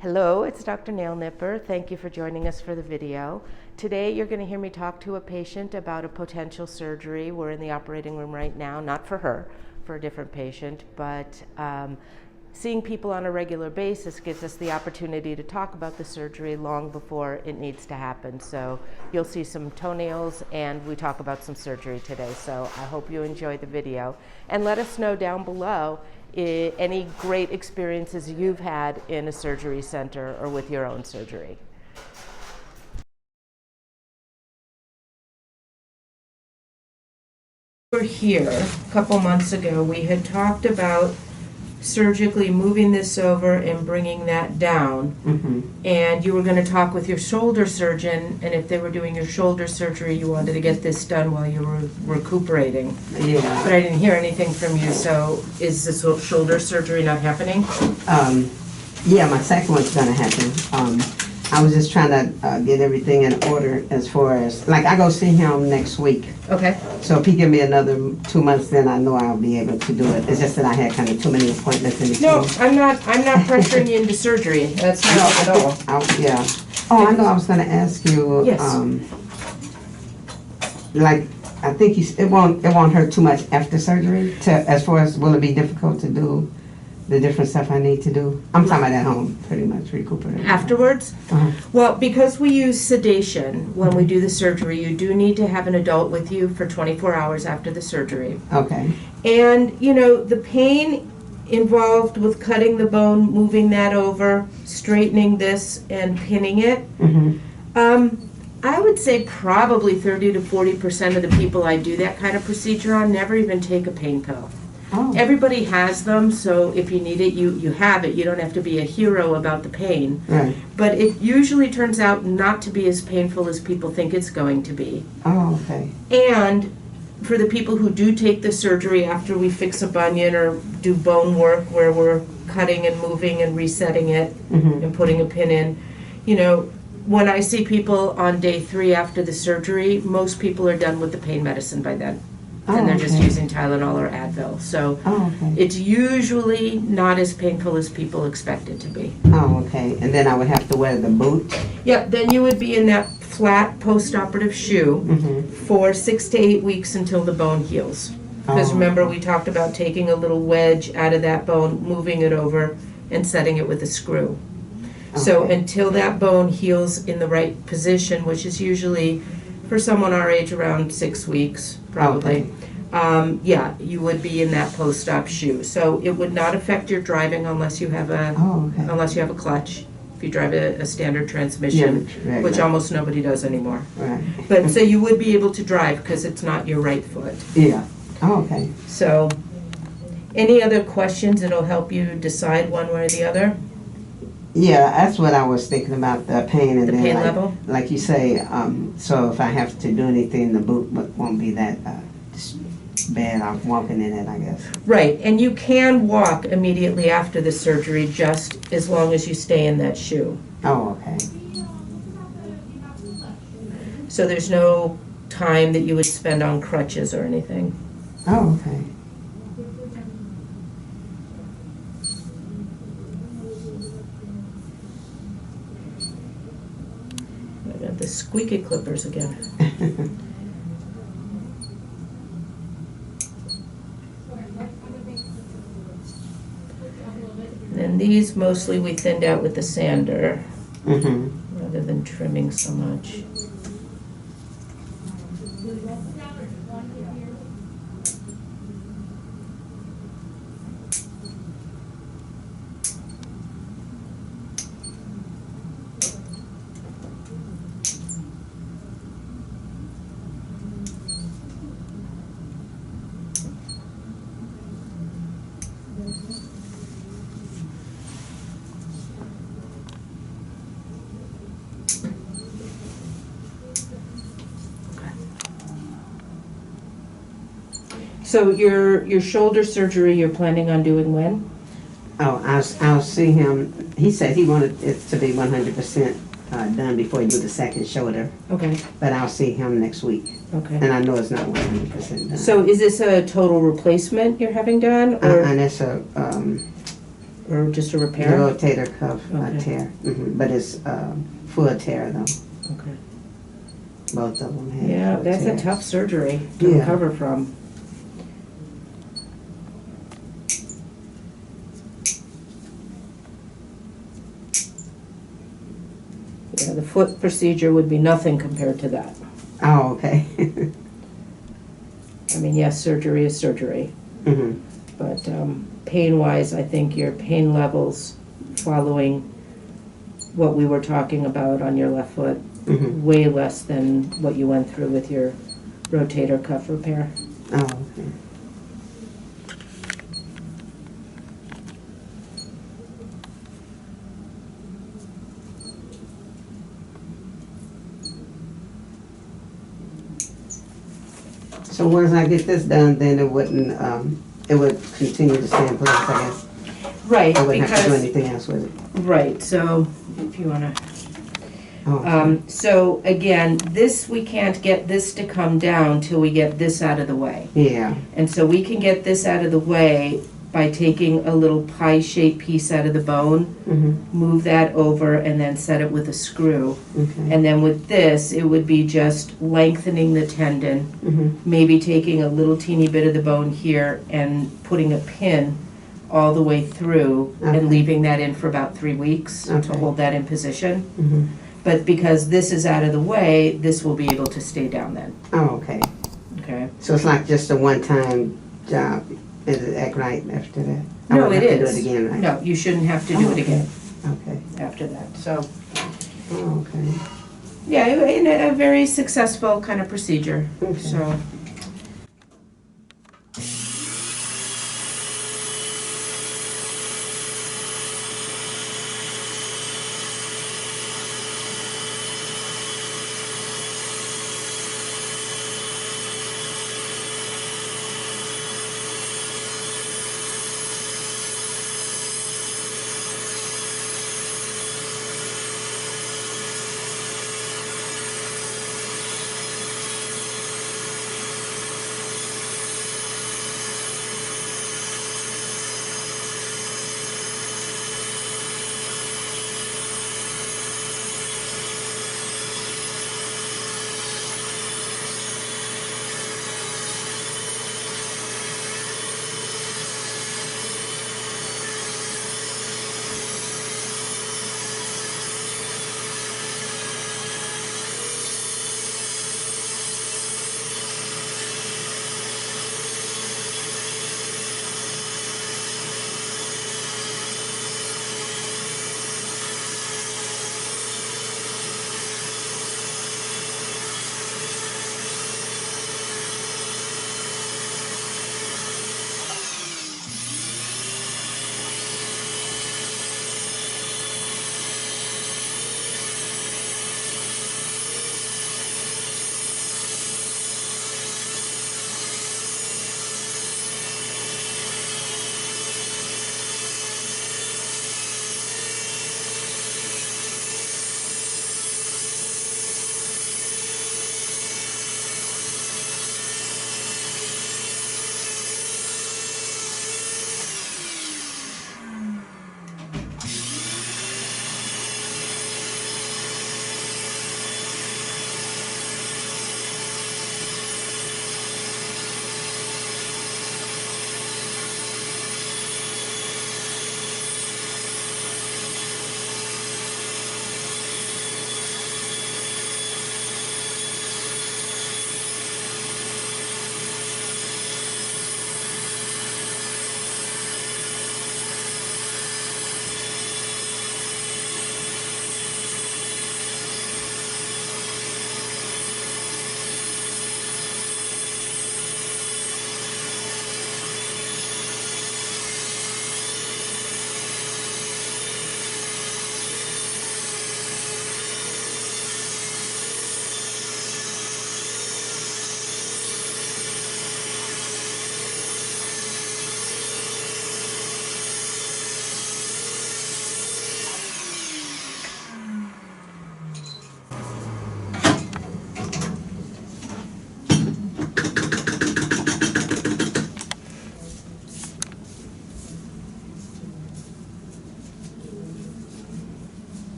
Hello, it's Dr. Nail Nipper. Thank you for joining us for the video. Today you're going to hear me talk to a patient about a potential surgery. We're in the operating room right now, not for her, for a different patient, but seeing people on a regular basis gives us the opportunity to talk about the surgery long before it needs to happen. So you'll see some toenails and we talk about some surgery today. So I hope you enjoy the video and let us know down below any great experiences you've had in a surgery center or with your own surgery. We were here a couple months ago. We had talked about surgically moving this over and bringing that down. And you were going to talk with your shoulder surgeon, and if they were doing your shoulder surgery, you wanted to get this done while you were recuperating. Yeah. But I didn't hear anything from you, so is this shoulder surgery not happening? Yeah, my second one's gonna happen. I was just trying to get everything in order as far as, like, I go see him next week. Okay. So if he give me another 2 months, then I know I'll be able to do it. It's just that I had kind of too many appointments in between. No, I'm not pressuring you into surgery. That's not at all. Yeah. Oh, I know, I was gonna ask you, Yes. like, I think it won't hurt too much after surgery, as far as will it be difficult to do the different stuff I need to do? I'm talking about at home, pretty much recuperating. Afterwards? Well, because we use sedation when we do the surgery, you do need to have an adult with you for 24 hours after the surgery. Okay. And, you know, the pain involved with cutting the bone, moving that over, straightening this, and pinning it, I would say probably 30 to 40% of the people I do that kind of procedure on never even take a pain pill. Oh. Everybody has them, so if you need it, you have it. You don't have to be a hero about the pain. Right. But it usually turns out not to be as painful as people think it's going to be. Oh, okay. And for the people who do take the surgery after we fix a bunion or do bone work where we're cutting and moving and resetting it and putting a pin in, you know, when I see people on day 3 after the surgery, most people are done with the pain medicine by then. And they're just using Tylenol or Advil. So it's usually not as painful as people expect it to be. Oh, okay. And then I would have to wear the boot? Yeah, then you would be in that flat post-operative shoe for 6 to 8 weeks until the bone heals. Because remember, we talked about taking a little wedge out of that bone, moving it over, and setting it with a screw. So until that bone heals in the right position, which is usually for someone our age around 6 weeks, probably. Yeah, you would be in that post-op shoe. So it would not affect your driving unless you have a clutch. If you drive a standard transmission, which almost nobody does anymore. Right. But so you would be able to drive because it's not your right foot. Yeah. Oh, okay. So any other questions that'll help you decide one way or the other? Yeah, that's what I was thinking about, the pain. And the then pain like, level? Like you say, so if I have to do anything, the boot won't be that bad. I'm walking in it, I guess. Right, and you can walk immediately after the surgery just as long as you stay in that shoe. Oh, okay. So there's no time that you would spend on crutches or anything. Oh, okay. I got the squeaky clippers again. And these mostly we thinned out with the sander rather than trimming so much. So your shoulder surgery you're planning on doing when? Oh, I'll see him. He said he wanted it to be 100% done before you do the second shoulder. Okay. But I'll see him next week. Okay. And I know it's not 100% done. So is this a total replacement you're having done? Or? And it's Or just a The repair? rotator cuff Okay. tear. But it's full tear though. Okay. Both of them had Yeah, full that's a tears. tough surgery to Yeah. recover from. Yeah, the foot procedure would be nothing compared to that. Oh, okay. I mean, yes, surgery is surgery, but pain-wise, I think your pain levels following what we were talking about on your left foot, way less than what you went through with your rotator cuff repair. Oh, okay. So once I get this done, then it wouldn't, it would continue to stay in place, I guess. Right, I wouldn't have to do because, anything else with it. right, so if you wanna, Oh, so again, this, we can't get this to come down till we get this out of the way. yeah. And so we can get this out of the way by taking a little pie-shaped piece out of the bone, move that over, and then set it with a screw. Okay. And then with this, it would be just lengthening the tendon, maybe taking a little teeny bit of the bone here and putting a pin all the way through Okay. and leaving that in for about 3 weeks to Okay. hold that in position. But because this is out of the way, this will be able to stay down then, Oh, okay. okay? So it's like just a one-time job. Is it act right after that? I No, wouldn't it have to is. do it again, right? No, you shouldn't have to do Oh, it again Okay. after that, so. Oh, okay. Yeah, a very successful kind of procedure, Okay. so.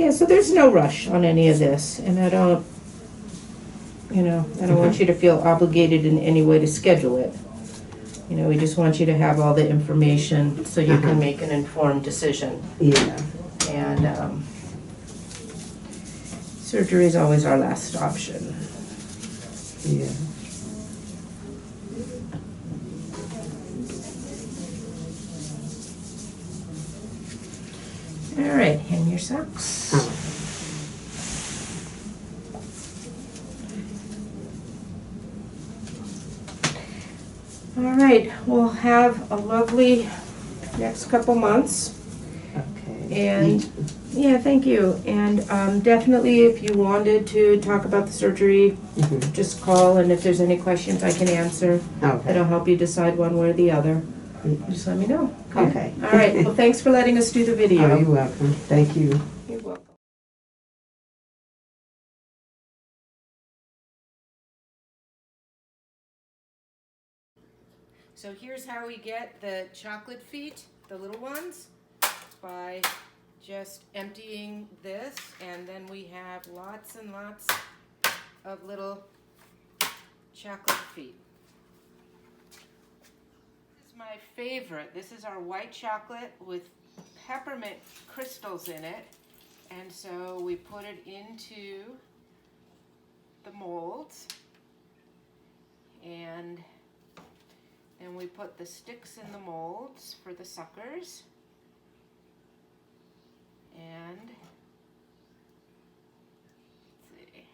Yeah, so there's no rush on any of this, and I don't, I don't want you to feel obligated in any way to schedule it. We just want you to have all the information so you can make an informed decision. Yeah. And surgery is always our last option. Yeah. All right, hang your socks. Oh. All right, we'll have a lovely next couple months. Okay. And yeah, thank you. And definitely, if you wanted to talk about the surgery, just call. And if there's any questions I can answer, that'll help you decide one way or the other. Just let me know. Okay. All right. Well, thanks for letting us do the video. Oh, you're welcome. Thank you. You're welcome. So here's how we get the chocolate feet, the little ones, by just emptying this, and then we have lots and lots of little chocolate feet. This is my favorite. This is our white chocolate with peppermint crystals in it, and so we put it into the molds, and then we put the sticks in the molds for the suckers. And let's see.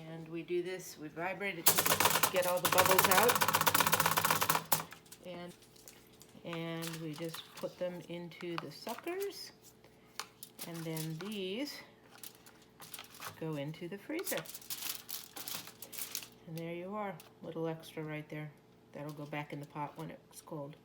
And we do this, we vibrate it to get all the bubbles out. And we just put them into the suckers. And then these go into the freezer. And there you are, little extra right there. That'll go back in the pot when it's cold.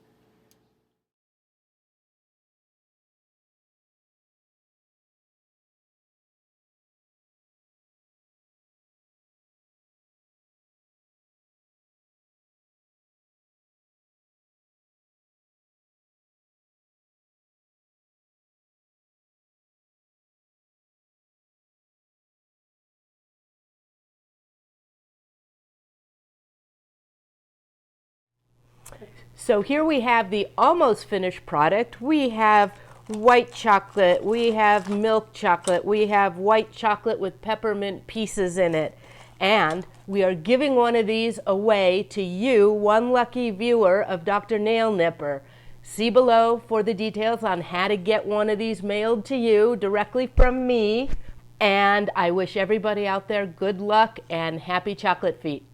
So here we have the almost finished product. We have white chocolate, we have milk chocolate, we have white chocolate with peppermint pieces in it. And we are giving one of these away to you, one lucky viewer of Dr. Nail Nipper. See below for the details on how to get one of these mailed to you directly from me. And I wish everybody out there good luck and happy chocolate feet.